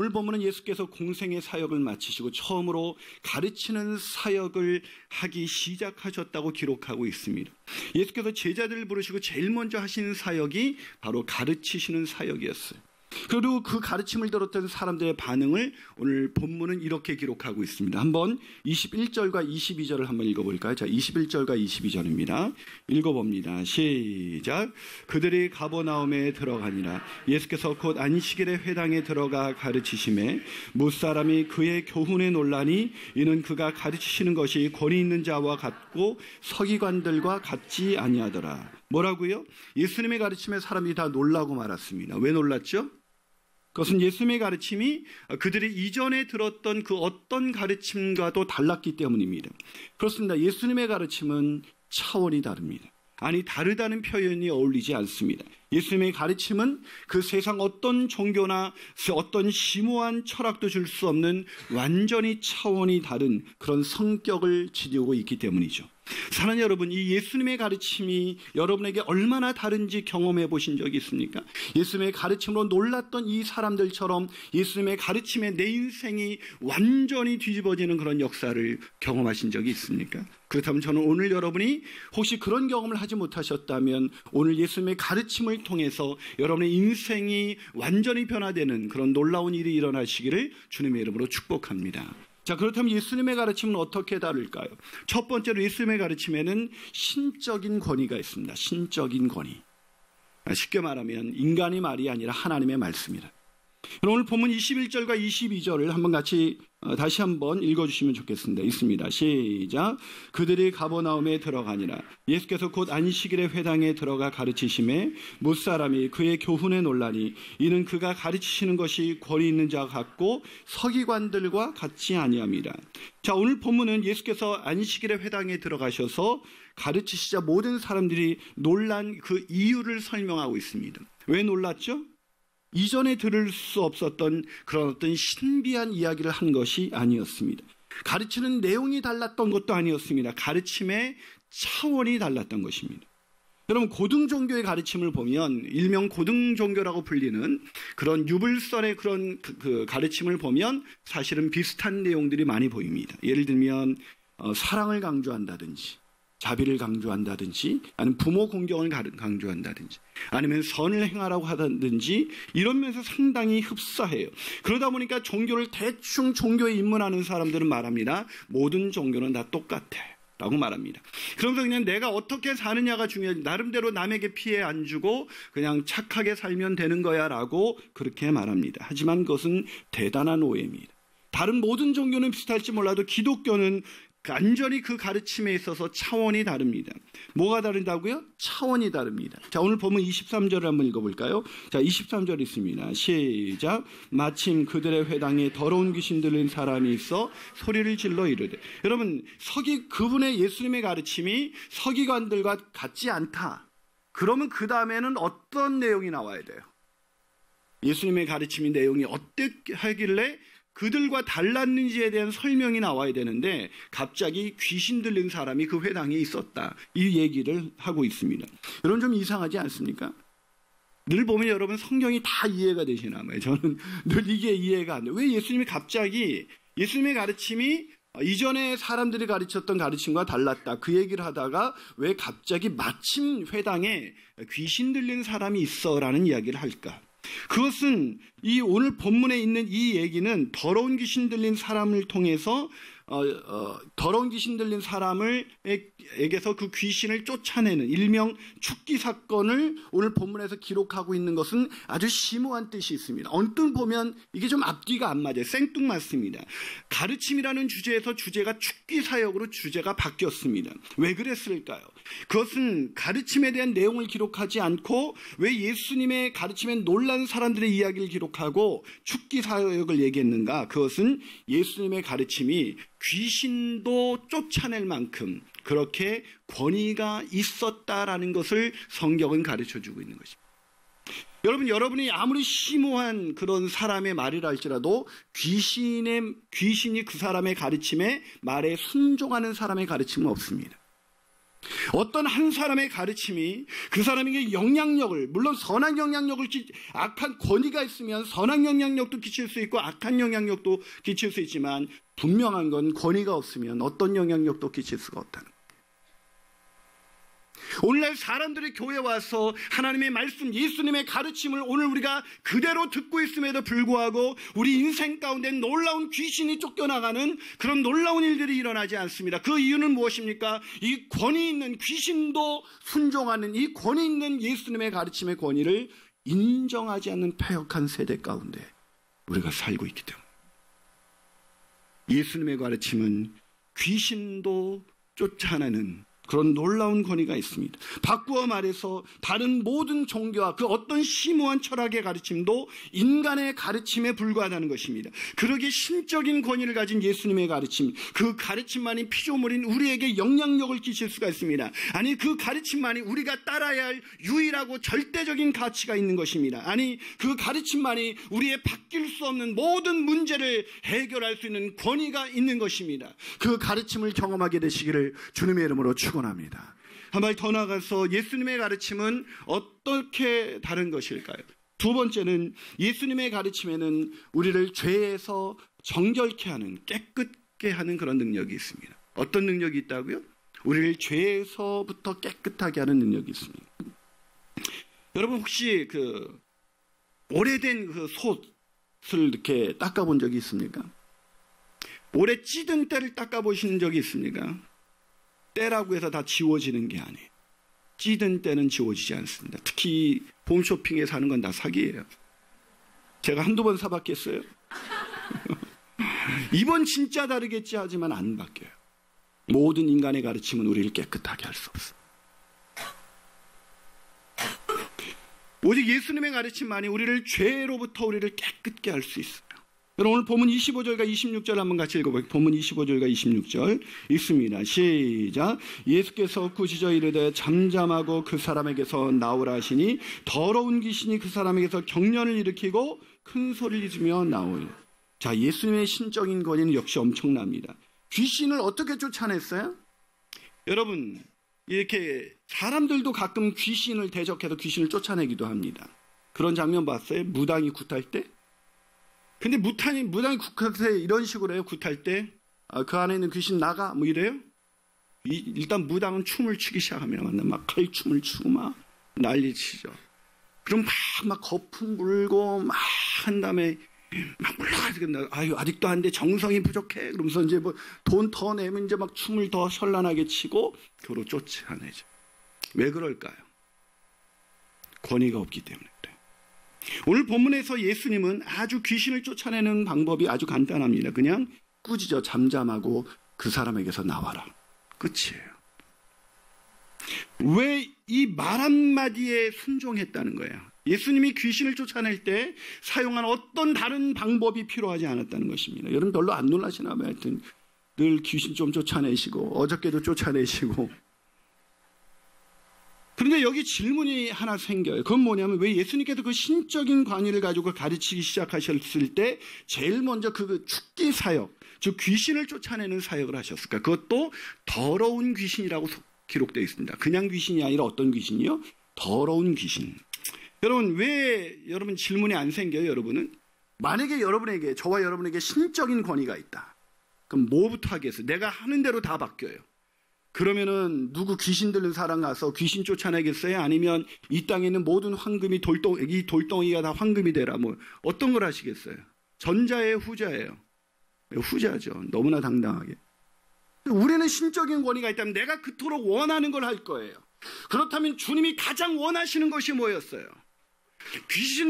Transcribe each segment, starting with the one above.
오늘 보면은 예수께서 공생의 사역을 마치시고 처음으로 가르치는 사역을 하기 시작하셨다고 기록하고 있습니다. 예수께서 제자들을 부르시고 제일 먼저 하시는 사역이 바로 가르치시는 사역이었어요. 그리고 그 가르침을 들었던 사람들의 반응을 오늘 본문은 이렇게 기록하고 있습니다. 한번 21절과 22절을 한번 읽어볼까요? 자, 21절과 22절입니다. 읽어봅니다. 시작. 그들이 가버나움에 들어가니라. 예수께서 곧 안식일의 회당에 들어가 가르치심에 무사람이 그의 교훈에 놀라니 이는 그가 가르치시는 것이 권위 있는 자와 같고 서기관들과 같지 아니하더라. 뭐라고요? 예수님의 가르침에 사람들이 다 놀라고 말았습니다. 왜 놀랐죠? 그것은 예수님의 가르침이 그들이 이전에 들었던 그 어떤 가르침과도 달랐기 때문입니다. 그렇습니다. 예수님의 가르침은 차원이 다릅니다. 아니, 다르다는 표현이 어울리지 않습니다. 예수님의 가르침은 그 세상 어떤 종교나 어떤 심오한 철학도 줄 수 없는 완전히 차원이 다른 그런 성격을 지니고 있기 때문이죠. 사랑하는 여러분, 이 예수님의 가르침이 여러분에게 얼마나 다른지 경험해 보신 적이 있습니까? 예수님의 가르침으로 놀랐던 이 사람들처럼 예수님의 가르침에 내 인생이 완전히 뒤집어지는 그런 역사를 경험하신 적이 있습니까? 그렇다면 저는 오늘 여러분이 혹시 그런 경험을 하지 못하셨다면 오늘 예수님의 가르침을 통해서 여러분의 인생이 완전히 변화되는 그런 놀라운 일이 일어나시기를 주님의 이름으로 축복합니다. 자, 그렇다면 예수님의 가르침은 어떻게 다를까요? 첫 번째로 예수님의 가르침에는 신적인 권위가 있습니다. 신적인 권위. 쉽게 말하면 인간의 말이 아니라 하나님의 말씀이라. 오늘 본문 21절과 22절을 한번 같이 다시 한번 읽어주시면 좋겠습니다. 있습니다. 시작. 그들이 가버나움에 들어가니라. 예수께서 곧 안식일의 회당에 들어가 가르치심에 무사람이 그의 교훈에 놀라니 이는 그가 가르치시는 것이 권위 있는 자 같고 서기관들과 같지 아니함이라. 자, 오늘 본문은 예수께서 안식일의 회당에 들어가셔서 가르치시자 모든 사람들이 놀란 그 이유를 설명하고 있습니다. 왜 놀랐죠? 이전에 들을 수 없었던 그런 어떤 신비한 이야기를 한 것이 아니었습니다. 가르치는 내용이 달랐던 것도 아니었습니다. 가르침의 차원이 달랐던 것입니다. 여러분, 고등종교의 가르침을 보면 일명 고등종교라고 불리는 그런 유불선의 그런 그 가르침을 보면 사실은 비슷한 내용들이 많이 보입니다. 예를 들면 사랑을 강조한다든지 자비를 강조한다든지 아니면 부모 공경을 강조한다든지 아니면 선을 행하라고 하든지 이런 면에서 상당히 흡사해요. 그러다 보니까 종교를 대충 종교에 입문하는 사람들은 말합니다. 모든 종교는 다 똑같아 라고 말합니다. 그러면서 그냥 내가 어떻게 사느냐가 중요하지 나름대로 남에게 피해 안 주고 그냥 착하게 살면 되는 거야 라고 그렇게 말합니다. 하지만 그것은 대단한 오해입니다. 다른 모든 종교는 비슷할지 몰라도 기독교는 완전히 그 가르침에 있어서 차원이 다릅니다. 뭐가 다르다고요? 차원이 다릅니다. 자, 오늘 보면 23절을 한번 읽어볼까요? 자, 23절 있습니다. 시작. 마침 그들의 회당에 더러운 귀신 들린 사람이 있어 소리를 질러 이르되. 여러분, 그분의 예수님의 가르침이 서기관들과 같지 않다. 그러면 그 다음에는 어떤 내용이 나와야 돼요? 예수님의 가르침의 내용이 어떻게 하길래 그들과 달랐는지에 대한 설명이 나와야 되는데 갑자기 귀신 들린 사람이 그 회당에 있었다. 이 얘기를 하고 있습니다. 여러분 좀 이상하지 않습니까? 늘 보면 여러분 성경이 다 이해가 되시나 봐요. 저는 늘 이게 이해가 안 돼요. 왜 예수님이 갑자기 예수님의 가르침이 이전에 사람들이 가르쳤던 가르침과 달랐다. 그 얘기를 하다가 왜 갑자기 마침 회당에 귀신 들린 사람이 있어라는 이야기를 할까? 그것은 이 오늘 본문에 있는 이 얘기는 더러운 귀신 들린 사람을 통해서 더러운 귀신 들린 사람에게서 그 귀신을 쫓아내는 일명 축기 사건을 오늘 본문에서 기록하고 있는 것은 아주 심오한 뜻이 있습니다. 언뜻 보면 이게 좀 앞뒤가 안 맞아요. 생뚱맞습니다. 가르침이라는 주제에서 주제가 축기 사역으로 주제가 바뀌었습니다. 왜 그랬을까요? 그것은 가르침에 대한 내용을 기록하지 않고 왜 예수님의 가르침에 놀란 사람들의 이야기를 기록하고 축기 사역을 얘기했는가? 그것은 예수님의 가르침이 귀신도 쫓아낼 만큼 그렇게 권위가 있었다라는 것을 성경은 가르쳐주고 있는 것입니다. 여러분이 아무리 심오한 그런 사람의 말이라 할지라도 귀신이 그 사람의 가르침에 말에 순종하는 사람의 가르침은 없습니다. 어떤 한 사람의 가르침이 그 사람에게 영향력을, 물론 선한 영향력을, 악한 권위가 있으면 선한 영향력도 끼칠 수 있고 악한 영향력도 끼칠 수 있지만 분명한 건 권위가 없으면 어떤 영향력도 끼칠 수가 없다는 거예요. 오늘날 사람들이 교회에 와서 하나님의 말씀, 예수님의 가르침을 오늘 우리가 그대로 듣고 있음에도 불구하고 우리 인생 가운데 놀라운 귀신이 쫓겨나가는 그런 놀라운 일들이 일어나지 않습니다. 그 이유는 무엇입니까? 이 권위 있는, 귀신도 순종하는 이 권위 있는 예수님의 가르침의 권위를 인정하지 않는 패역한 세대 가운데 우리가 살고 있기 때문에, 예수님의 가르침은 귀신도 쫓아내는 그런 놀라운 권위가 있습니다. 바꾸어 말해서 다른 모든 종교와 그 어떤 심오한 철학의 가르침도 인간의 가르침에 불과하다는 것입니다. 그러기에 신적인 권위를 가진 예수님의 가르침, 그 가르침만이 피조물인 우리에게 영향력을 끼칠 수가 있습니다. 아니, 그 가르침만이 우리가 따라야 할 유일하고 절대적인 가치가 있는 것입니다. 아니, 그 가르침만이 우리의 바뀔 수 없는 모든 문제를 해결할 수 있는 권위가 있는 것입니다. 그 가르침을 경험하게 되시기를 주님의 이름으로 축원합니다. 한 발 더 나가서 예수님의 가르침은 어떻게 다른 것일까요? 두 번째는 예수님의 가르침에는 우리를 죄에서 정결케 하는, 깨끗게 하는 그런 능력이 있습니다. 어떤 능력이 있다고요? 우리를 죄에서부터 깨끗하게 하는 능력이 있습니다. 여러분 혹시 그 오래된 그 솥을 이렇게 닦아본 적이 있습니까? 오래 찌든 때를 닦아보신 적이 있습니까? 때라고 해서 다 지워지는 게 아니에요. 찌든 때는 지워지지 않습니다. 특히 홈쇼핑에 사는 건 다 사기예요. 제가 한두 번 사봤겠어요? 이번 진짜 다르겠지 하지만 안 바뀌어요. 모든 인간의 가르침은 우리를 깨끗하게 할 수 없어요. 오직 예수님의 가르침만이 우리를 죄로부터 우리를 깨끗게 할 수 있어요. 여러분 오늘 본문 25절과 26절 한번 같이 읽어볼게요. 본문 25절과 26절 읽습니다. 시작. 예수께서 꾸짖어 이르되 잠잠하고 그 사람에게서 나오라 하시니 더러운 귀신이 그 사람에게서 경련을 일으키고 큰 소리를 지르며 나오니. 자, 예수님의 신적인 권위는 역시 엄청납니다. 귀신을 어떻게 쫓아냈어요? 여러분 이렇게 사람들도 가끔 귀신을 대적해서 귀신을 쫓아내기도 합니다. 그런 장면 봤어요? 무당이 굿할 때? 근데 무당이 굿할 때 이런 식으로 해요. 굿할 때 그 안에 있는 귀신 나가 뭐 이래요. 일단 무당은 춤을 추기 시작합니다. 막 칼춤을 추고 막 난리치죠. 그럼 막 거품 불고 막 한 다음에 막 올라가서 아유 아직도 안 돼, 정성이 부족해. 그러면서 이제 뭐 돈 더 내면 이제 막 춤을 더 현란하게 치고 그로 쫓아내죠. 왜 그럴까요? 권위가 없기 때문에. 오늘 본문에서 예수님은 아주 귀신을 쫓아내는 방법이 아주 간단합니다. 그냥 꾸짖어 잠잠하고 그 사람에게서 나와라. 끝이에요. 왜 이 말 한마디에 순종했다는 거예요? 예수님이 귀신을 쫓아낼 때 사용한 어떤 다른 방법이 필요하지 않았다는 것입니다. 여러분 별로 안 놀라시나 봐요. 하여튼 늘 귀신 좀 쫓아내시고 어저께도 쫓아내시고. 그런데 여기 질문이 하나 생겨요. 그건 뭐냐면 왜 예수님께서 그 신적인 권위를 가지고 가르치기 시작하셨을 때 제일 먼저 그 축기 사역, 즉 귀신을 쫓아내는 사역을 하셨을까? 그것도 더러운 귀신이라고 기록되어 있습니다. 그냥 귀신이 아니라 어떤 귀신이요? 더러운 귀신. 여러분 왜 여러분 질문이 안 생겨요? 여러분은 만약에 여러분에게, 저와 여러분에게 신적인 권위가 있다. 그럼 뭐부터 하겠어요? 내가 하는 대로 다 바뀌어요. 그러면은 누구 귀신 들린 사람 가서 귀신 쫓아내겠어요? 아니면 이 땅에 있는 모든 황금이 이 돌덩이가 다 황금이 되라, 뭐 어떤 걸 하시겠어요? 전자예요, 후자예요? 후자죠. 너무나 당당하게. 우리는 신적인 권위가 있다면 내가 그토록 원하는 걸 할 거예요. 그렇다면 주님이 가장 원하시는 것이 뭐였어요?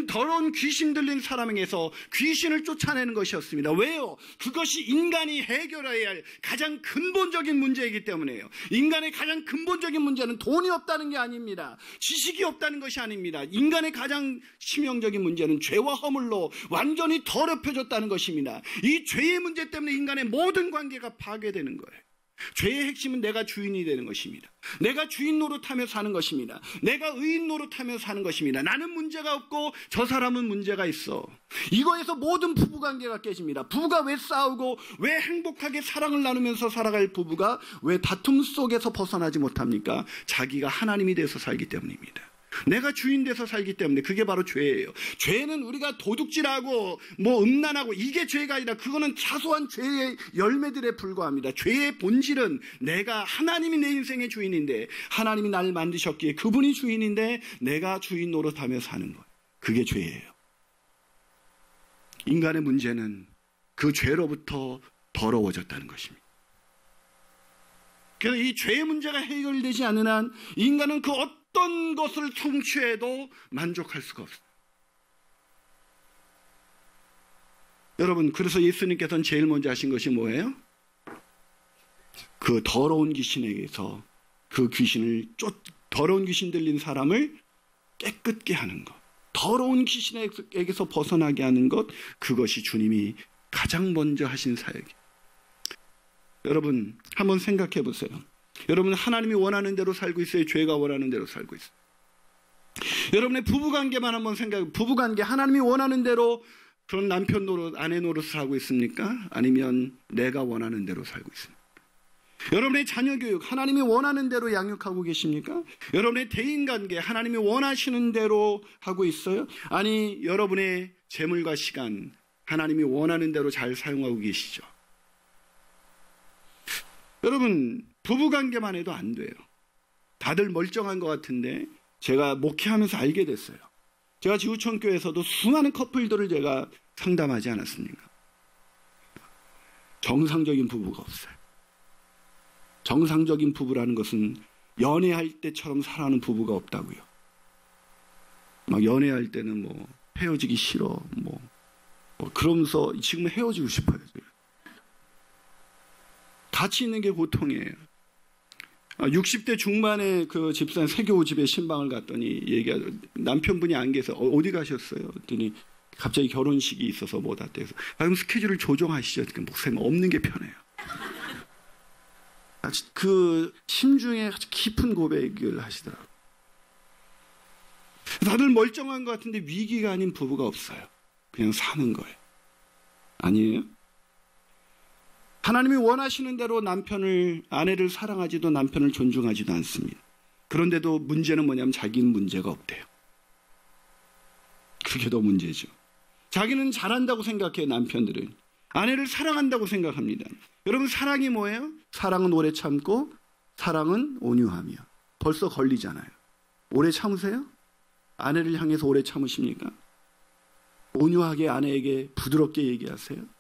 더러운 귀신 들린 사람에게서 귀신을 쫓아내는 것이었습니다. 왜요? 그것이 인간이 해결해야 할 가장 근본적인 문제이기 때문에요. 인간의 가장 근본적인 문제는 돈이 없다는 게 아닙니다. 지식이 없다는 것이 아닙니다. 인간의 가장 치명적인 문제는 죄와 허물로 완전히 더럽혀졌다는 것입니다. 이 죄의 문제 때문에 인간의 모든 관계가 파괴되는 거예요. 죄의 핵심은 내가 주인이 되는 것입니다. 내가 주인 노릇하며 사는 것입니다. 내가 의인 노릇하며 사는 것입니다. 나는 문제가 없고 저 사람은 문제가 있어. 이거에서 모든 부부관계가 깨집니다. 부부가 왜 싸우고 왜 행복하게 사랑을 나누면서 살아갈 부부가 왜 다툼 속에서 벗어나지 못합니까? 자기가 하나님이 돼서 살기 때문입니다. 내가 주인 돼서 살기 때문에. 그게 바로 죄예요. 죄는 우리가 도둑질하고 음란하고 이게 죄가 아니라 그거는 사소한 죄의 열매들에 불과합니다. 죄의 본질은 내가 하나님이 내 인생의 주인인데, 하나님이 나를 만드셨기에 그분이 주인인데 내가 주인 노릇하며 사는 것, 그게 죄예요. 인간의 문제는 그 죄로부터 더러워졌다는 것입니다. 그래서 이 죄의 문제가 해결되지 않는 한 인간은 그 어떤 것을 성취해도 만족할 수가 없어요. 여러분, 그래서 예수님께서는 제일 먼저 하신 것이 뭐예요? 그 더러운 귀신에게서 그 귀신을 더러운 귀신 들린 사람을 깨끗게 하는 것, 더러운 귀신에게서 벗어나게 하는 것, 그것이 주님이 가장 먼저 하신 사역이에요. 여러분, 한번 생각해 보세요. 여러분, 하나님이 원하는 대로 살고 있어요? 죄가 원하는 대로 살고 있어요? 여러분의 부부관계만 한번 생각해. 부부관계 하나님이 원하는 대로 그런 남편 노릇, 아내 노릇을 하고 있습니까? 아니면 내가 원하는 대로 살고 있습니까? 여러분의 자녀 교육 하나님이 원하는 대로 양육하고 계십니까? 여러분의 대인관계 하나님이 원하시는 대로 하고 있어요? 아니, 여러분의 재물과 시간 하나님이 원하는 대로 잘 사용하고 계시죠? 여러분, 부부관계만 해도 안 돼요. 다들 멀쩡한 것 같은데 제가 목회하면서 알게 됐어요. 제가 지구촌교회에서도 수많은 커플들을 제가 상담하지 않았습니까? 정상적인 부부가 없어요. 정상적인 부부라는 것은 연애할 때처럼 살아가는 부부가 없다고요. 막 연애할 때는 헤어지기 싫어, 그러면서 지금 헤어지고 싶어요. 같이 있는 게 고통이에요. 60대 중반에 그 집사님 세교 집에 신방을 갔더니 남편분이 안 계세요. 어디 가셨어요? 그랬더니 갑자기 결혼식이 있어서 못 왔대. 그래서 그럼 스케줄을 조정하시죠. 목사님 없는 게 편해요. 그 심중에 아주 깊은 고백을 하시더라고요. 다들 멀쩡한 것 같은데 위기가 아닌 부부가 없어요. 그냥 사는 거예요. 아니에요? 하나님이 원하시는 대로 아내를 사랑하지도 남편을 존중하지도 않습니다. 그런데도 문제는 뭐냐면 자기는 문제가 없대요. 그게 더 문제죠. 자기는 잘한다고 생각해요. 남편들은 아내를 사랑한다고 생각합니다. 여러분, 사랑이 뭐예요? 사랑은 오래 참고 사랑은 온유하며. 벌써 걸리잖아요. 오래 참으세요? 아내를 향해서 오래 참으십니까? 온유하게 아내에게 부드럽게 얘기하세요?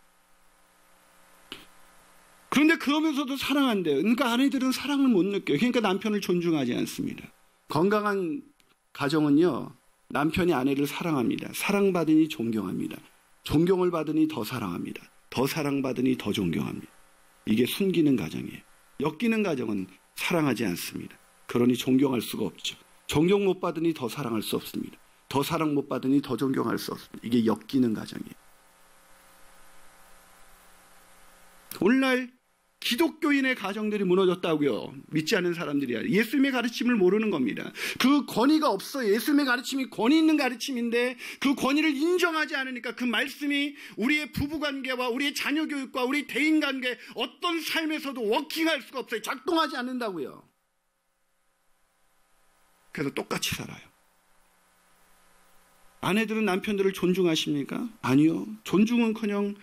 그런데 그러면서도 사랑한대요. 그러니까 아내들은 사랑을 못 느껴요. 그러니까 남편을 존중하지 않습니다. 건강한 가정은요, 남편이 아내를 사랑합니다. 사랑받으니 존경합니다. 존경을 받으니 더 사랑합니다. 더 사랑받으니 더 존경합니다. 이게 순기능 가정이에요. 엮이는 가정은 사랑하지 않습니다. 그러니 존경할 수가 없죠. 존경 못 받으니 더 사랑할 수 없습니다. 더 사랑 못 받으니 더 존경할 수 없습니다. 이게 엮이는 가정이에요. 오늘날 기독교인의 가정들이 무너졌다고요. 믿지 않는 사람들이야. 예수님의 가르침을 모르는 겁니다. 그 권위가 없어요. 예수님의 가르침이 권위 있는 가르침인데 그 권위를 인정하지 않으니까 그 말씀이 우리의 부부관계와 우리의 자녀교육과 우리 대인관계 어떤 삶에서도 워킹할 수가 없어요. 작동하지 않는다고요. 그래서 똑같이 살아요. 아내들은 남편들을 존중하십니까? 아니요. 존중은커녕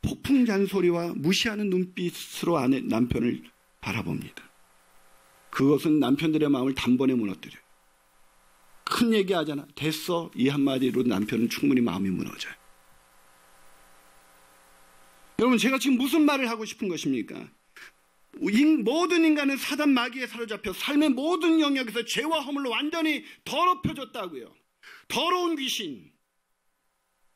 폭풍 잔소리와 무시하는 눈빛으로 남편을 바라봅니다. 그것은 남편들의 마음을 단번에 무너뜨려요. 큰 얘기하잖아. 됐어. 이 한마디로 남편은 충분히 마음이 무너져요. 여러분, 제가 지금 무슨 말을 하고 싶은 것입니까? 모든 인간은 사단 마귀에 사로잡혀 삶의 모든 영역에서 죄와 허물로 완전히 더럽혀졌다고요. 더러운 귀신,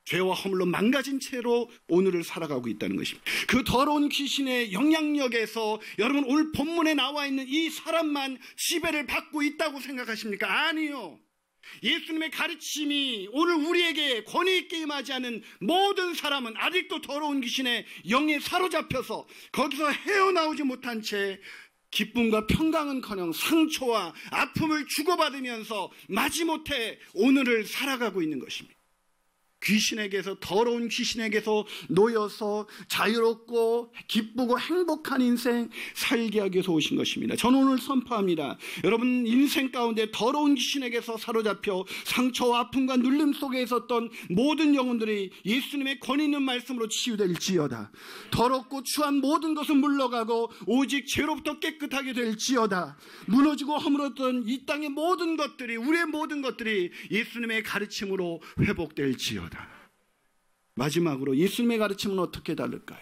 죄와 허물로 망가진 채로 오늘을 살아가고 있다는 것입니다. 그 더러운 귀신의 영향력에서 여러분, 오늘 본문에 나와 있는 이 사람만 지배를 받고 있다고 생각하십니까? 아니요. 예수님의 가르침이 오늘 우리에게 권위 있게 임하지 않은 모든 사람은 아직도 더러운 귀신의 영에 사로잡혀서 거기서 헤어나오지 못한 채 기쁨과 평강은커녕 상처와 아픔을 주고받으면서 마지못해 오늘을 살아가고 있는 것입니다. 귀신에게서, 더러운 귀신에게서 놓여서 자유롭고 기쁘고 행복한 인생 살게 하기 위해서 오신 것입니다. 저는 오늘 선포합니다. 여러분 인생 가운데 더러운 귀신에게서 사로잡혀 상처와 아픔과 눌림 속에 있었던 모든 영혼들이 예수님의 권위 있는 말씀으로 치유될지어다. 더럽고 추한 모든 것은 물러가고 오직 죄로부터 깨끗하게 될지어다. 무너지고 허물었던 이 땅의 모든 것들이, 우리의 모든 것들이 예수님의 가르침으로 회복될지어다. 마지막으로 예수님의 가르침은 어떻게 다를까요?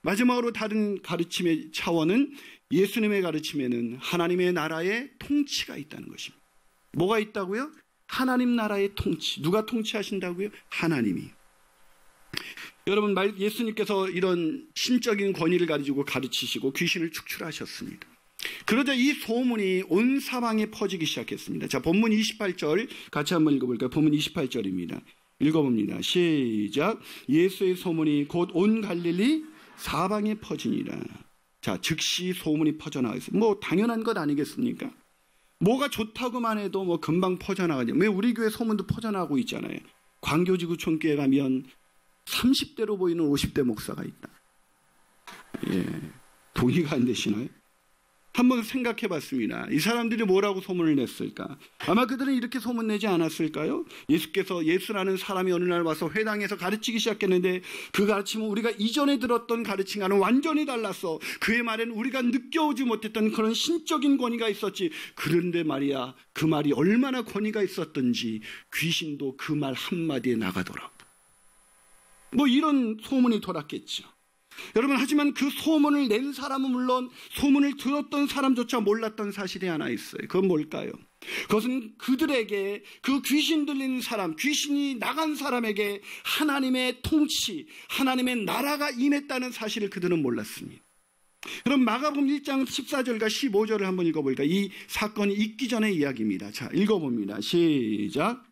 마지막으로 다른 가르침의 차원은 예수님의 가르침에는 하나님의 나라의 통치가 있다는 것입니다. 뭐가 있다고요? 하나님 나라의 통치. 누가 통치하신다고요? 하나님이. 여러분, 예수님께서 이런 신적인 권위를 가지고 가르치시고 귀신을 축출하셨습니다. 그러자 이 소문이 온 사방에 퍼지기 시작했습니다. 자, 본문 28절 같이 한번 읽어볼까요? 본문 28절입니다. 읽어봅니다. 시작. 예수의 소문이 곧 온 갈릴리 사방에 퍼지니라. 자, 즉시 소문이 퍼져나가겠어요. 뭐 당연한 것 아니겠습니까? 뭐가 좋다고만 해도 뭐 금방 퍼져나가죠. 왜 우리 교회 소문도 퍼져나가고 있잖아요. 광교지구촌교회 가면 30대로 보이는 50대 목사가 있다. 예, 동의가 안 되시나요? 한번 생각해 봤습니다. 이 사람들이 뭐라고 소문을 냈을까? 아마 그들은 이렇게 소문내지 않았을까요? 예수께서, 예수라는 사람이 어느 날 와서 회당에서 가르치기 시작했는데 그 가르침은 우리가 이전에 들었던 가르침과는 완전히 달랐어. 그의 말에는 우리가 느껴오지 못했던 그런 신적인 권위가 있었지. 그런데 말이야, 그 말이 얼마나 권위가 있었던지 귀신도 그 말 한마디에 나가더라고. 뭐 이런 소문이 돌았겠죠. 여러분, 하지만 그 소문을 낸 사람은 물론 소문을 들었던 사람조차 몰랐던 사실이 하나 있어요. 그건 뭘까요? 그것은 그들에게, 그 귀신 들린 사람, 귀신이 나간 사람에게 하나님의 통치, 하나님의 나라가 임했다는 사실을 그들은 몰랐습니다. 그럼 마가복음 1장 14절과 15절을 한번 읽어볼까요? 이 사건이 있기 전의 이야기입니다. 자, 읽어봅니다. 시작.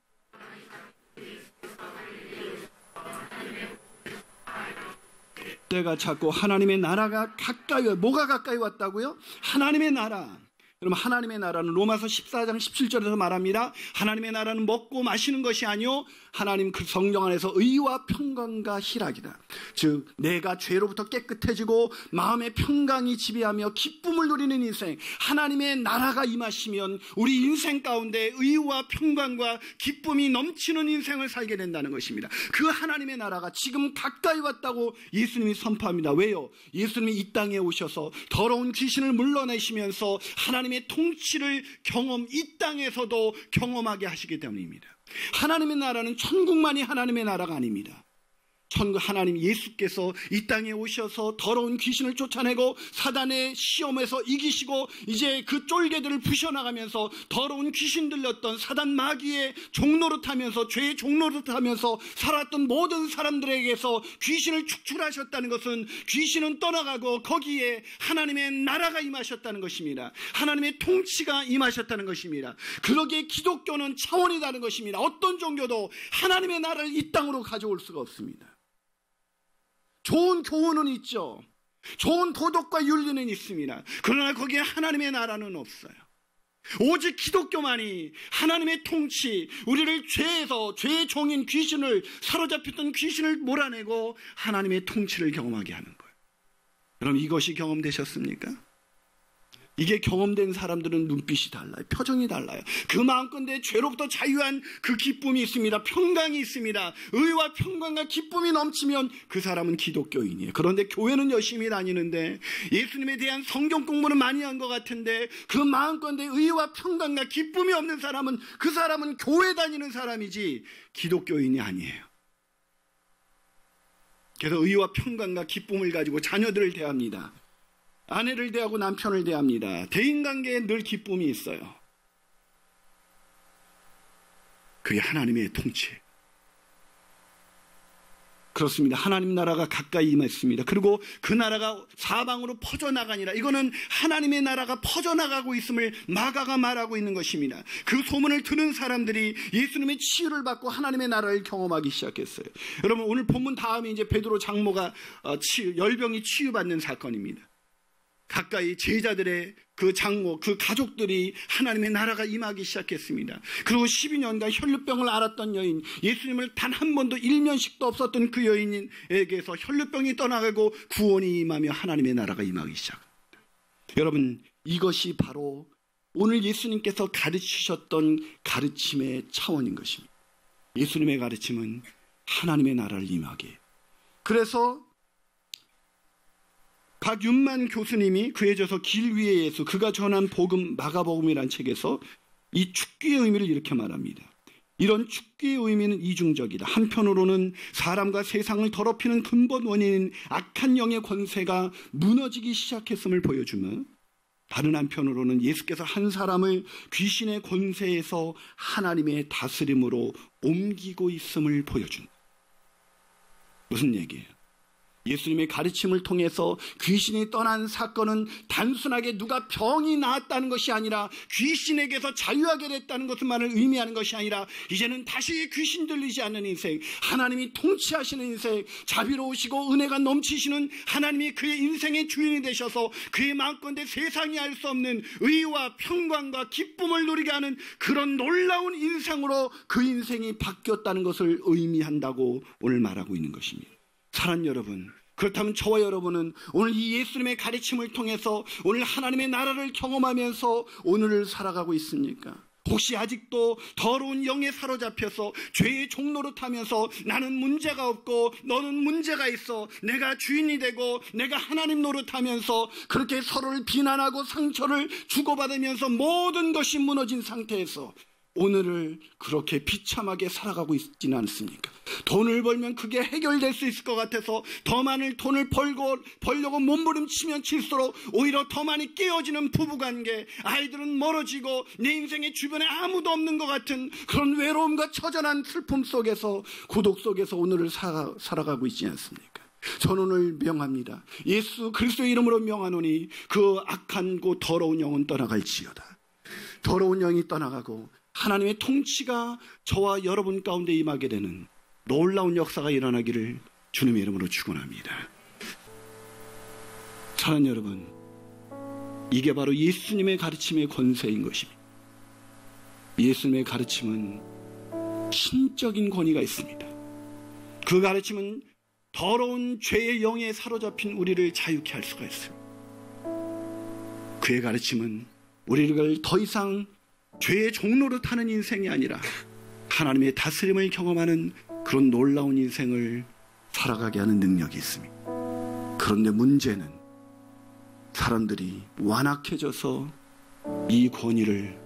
때가 찼고 하나님의 나라가 가까이, 뭐가 가까이 왔다고요? 하나님의 나라. 그럼 하나님의 나라는 로마서 14장 17절에서 말합니다. 하나님의 나라는 먹고 마시는 것이 아니요 하나님 그 성령 안에서 의와 평강과 희락이다. 즉 내가 죄로부터 깨끗해지고 마음의 평강이 지배하며 기쁨을 누리는 인생, 하나님의 나라가 임하시면 우리 인생 가운데 의와 평강과 기쁨이 넘치는 인생을 살게 된다는 것입니다. 그 하나님의 나라가 지금 가까이 왔다고 예수님이 선포합니다. 왜요? 예수님이 이 땅에 오셔서 더러운 귀신을 물러내시면서 하나님의 통치를 이 땅에서도 경험하게 하시기 때문입니다. 하나님의 나라는 천국만이 하나님의 나라가 아닙니다. 하나님 예수께서 이 땅에 오셔서 더러운 귀신을 쫓아내고 사단의 시험에서 이기시고 이제 그 쫄개들을 부셔나가면서 더러운 귀신 들렸던 사단 마귀의 종노릇하면서, 죄의 종노릇하면서 살았던 모든 사람들에게서 귀신을 축출하셨다는 것은 귀신은 떠나가고 거기에 하나님의 나라가 임하셨다는 것입니다. 하나님의 통치가 임하셨다는 것입니다. 그러기에 기독교는 차원이 다른 것입니다. 어떤 종교도 하나님의 나라를 이 땅으로 가져올 수가 없습니다. 좋은 교훈은 있죠. 좋은 도덕과 윤리는 있습니다. 그러나 거기에 하나님의 나라는 없어요. 오직 기독교만이 하나님의 통치, 우리를 죄에서, 죄의 종인 귀신을, 사로잡혔던 귀신을 몰아내고 하나님의 통치를 경험하게 하는 거예요. 그럼 이것이 경험되셨습니까? 이게 경험된 사람들은 눈빛이 달라요. 표정이 달라요. 그 마음껏 죄로부터 자유한 그 기쁨이 있습니다. 평강이 있습니다. 의와 평강과 기쁨이 넘치면 그 사람은 기독교인이에요. 그런데 교회는 열심히 다니는데, 예수님에 대한 성경 공부는 많이 한 것 같은데 그 마음껏 의와 평강과 기쁨이 없는 사람은, 그 사람은 교회 다니는 사람이지 기독교인이 아니에요. 그래서 의와 평강과 기쁨을 가지고 자녀들을 대합니다. 아내를 대하고 남편을 대합니다. 대인관계에 늘 기쁨이 있어요. 그게 하나님의 통치. 그렇습니다. 하나님 나라가 가까이 임했습니다. 그리고 그 나라가 사방으로 퍼져나가니라. 이거는 하나님의 나라가 퍼져나가고 있음을 마가가 말하고 있는 것입니다. 그 소문을 들은 사람들이 예수님의 치유를 받고 하나님의 나라를 경험하기 시작했어요. 여러분, 오늘 본문 다음에 이제 베드로 장모가 열병이 치유받는 사건입니다. 가까이 제자들의 그 장모, 그 가족들이 하나님의 나라가 임하기 시작했습니다. 그리고 12년간 혈루병을 앓았던 여인, 예수님을 단 한 번도 일면식도 없었던 그 여인에게서 혈루병이 떠나가고 구원이 임하며 하나님의 나라가 임하기 시작합니다. 여러분, 이것이 바로 오늘 예수님께서 가르치셨던 가르침의 차원인 것입니다. 예수님의 가르침은 하나님의 나라를 임하게. 그래서 박윤만 교수님이 그에 져서 길 위의 예수, 그가 전한 복음, 마가복음이라는 책에서 이 축기의 의미를 이렇게 말합니다. 이런 축기의 의미는 이중적이다. 한편으로는 사람과 세상을 더럽히는 근본 원인인 악한 영의 권세가 무너지기 시작했음을 보여주며, 다른 한편으로는 예수께서 한 사람을 귀신의 권세에서 하나님의 다스림으로 옮기고 있음을 보여준다. 무슨 얘기예요? 예수님의 가르침을 통해서 귀신이 떠난 사건은 단순하게 누가 병이 나았다는 것이 아니라 귀신에게서 자유하게 됐다는 것만을 의미하는 것이 아니라 이제는 다시 귀신 들리지 않는 인생, 하나님이 통치하시는 인생, 자비로우시고 은혜가 넘치시는 하나님이 그의 인생의 주인이 되셔서 그의 마음가운데 세상이 알 수 없는 의와 평강과 기쁨을 누리게 하는 그런 놀라운 인생으로 그 인생이 바뀌었다는 것을 의미한다고 오늘 말하고 있는 것입니다. 사랑하는 여러분, 그렇다면 저와 여러분은 오늘 이 예수님의 가르침을 통해서 오늘 하나님의 나라를 경험하면서 오늘을 살아가고 있습니까? 혹시 아직도 더러운 영에 사로잡혀서 죄의 종노릇하면서 나는 문제가 없고 너는 문제가 있어, 내가 주인이 되고 내가 하나님 노릇하면서 그렇게 서로를 비난하고 상처를 주고받으면서 모든 것이 무너진 상태에서 오늘을 그렇게 비참하게 살아가고 있지는 않습니까? 돈을 벌면 그게 해결될 수 있을 것 같아서 더 많은 돈을 벌려고 몸부림치면 칠수록 오히려 더 많이 깨어지는 부부관계, 아이들은 멀어지고 내 인생의 주변에 아무도 없는 것 같은 그런 외로움과 처절한 슬픔 속에서, 고독 속에서 오늘을 살아가고 있지 않습니까? 저는 오늘 명합니다. 예수 그리스도의 이름으로 명하노니 그 악한고 더러운 영은 떠나갈지어다. 더러운 영이 떠나가고 하나님의 통치가 저와 여러분 가운데 임하게 되는 놀라운 역사가 일어나기를 주님의 이름으로 축원합니다. 사랑하는 여러분, 이게 바로 예수님의 가르침의 권세인 것입니다. 예수님의 가르침은 신적인 권위가 있습니다. 그 가르침은 더러운 죄의 영에 사로잡힌 우리를 자유케 할 수가 있어요. 그의 가르침은 우리를 더 이상 죄의 종로를 타는 인생이 아니라 하나님의 다스림을 경험하는 그런 놀라운 인생을 살아가게 하는 능력이 있습니다. 그런데 문제는 사람들이 완악해져서 이 권위를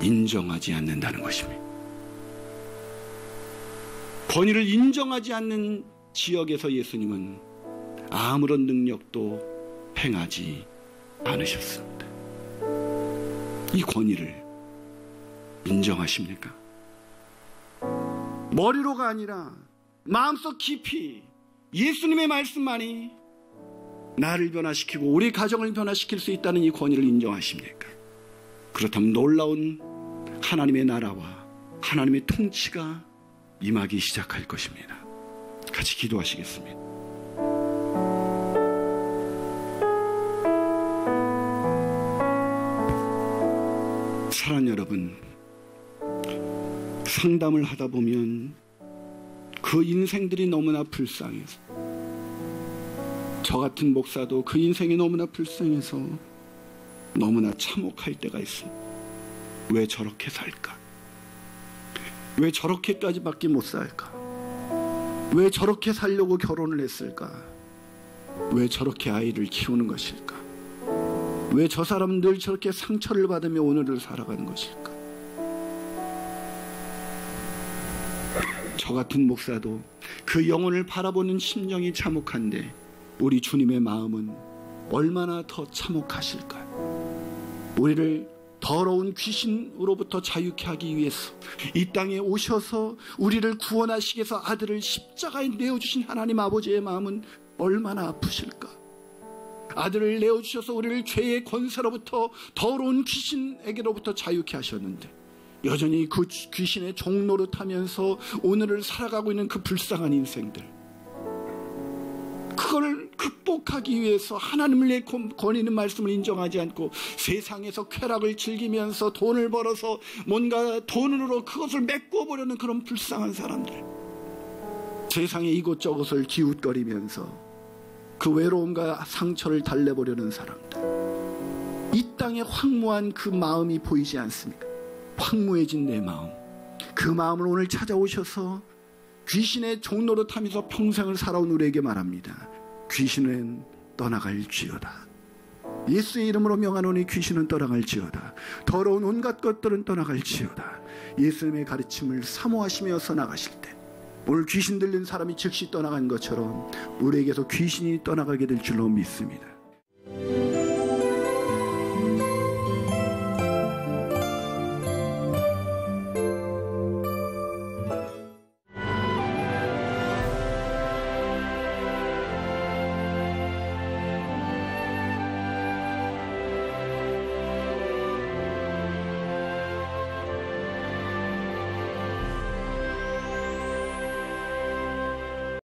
인정하지 않는다는 것입니다. 권위를 인정하지 않는 지역에서 예수님은 아무런 능력도 행하지 않으셨습니다. 이 권위를 인정하십니까? 머리로가 아니라 마음속 깊이 예수님의 말씀만이 나를 변화시키고 우리 가정을 변화시킬 수 있다는 이 권위를 인정하십니까? 그렇다면 놀라운 하나님의 나라와 하나님의 통치가 임하기 시작할 것입니다. 같이 기도하시겠습니다. 사랑하는 여러분, 상담을 하다 보면 그 인생들이 너무나 불쌍해서, 저 같은 목사도 그 인생이 너무나 불쌍해서 너무나 참혹할 때가 있습니다. 왜 저렇게 살까? 왜 저렇게까지밖에 못 살까? 왜 저렇게 살려고 결혼을 했을까? 왜 저렇게 아이를 키우는 것일까? 왜 저 사람은 늘 저렇게 상처를 받으며 오늘을 살아가는 것일까? 저 같은 목사도 그 영혼을 바라보는 심정이 참혹한데 우리 주님의 마음은 얼마나 더 참혹하실까? 우리를 더러운 귀신으로부터 자유케 하기 위해서 이 땅에 오셔서 우리를 구원하시기 위해서 아들을 십자가에 내어주신 하나님 아버지의 마음은 얼마나 아프실까. 아들을 내어주셔서 우리를 죄의 권세로부터 더러운 귀신에게로부터 자유케 하셨는데 여전히 그 귀신의 종노릇하면서 오늘을 살아가고 있는 그 불쌍한 인생들, 그걸 극복하기 위해서 하나님을 권위는 말씀을 인정하지 않고 세상에서 쾌락을 즐기면서 돈을 벌어서 뭔가 돈으로 그것을 메꾸어 보려는 그런 불쌍한 사람들, 세상의 이곳저곳을 기웃거리면서 그 외로움과 상처를 달래보려는 사람들, 이 땅에 황무한 그 마음이 보이지 않습니까? 황무해진 내 마음, 그 마음을 오늘 찾아오셔서 귀신의 종노릇하면서 평생을 살아온 우리에게 말합니다. 귀신은 떠나갈지어다. 예수의 이름으로 명하노니 귀신은 떠나갈지어다. 더러운 온갖 것들은 떠나갈지어다. 예수님의 가르침을 사모하시면서 나가실 때 오늘 귀신 들린 사람이 즉시 떠나간 것처럼 우리에게서 귀신이 떠나가게 될 줄로 믿습니다.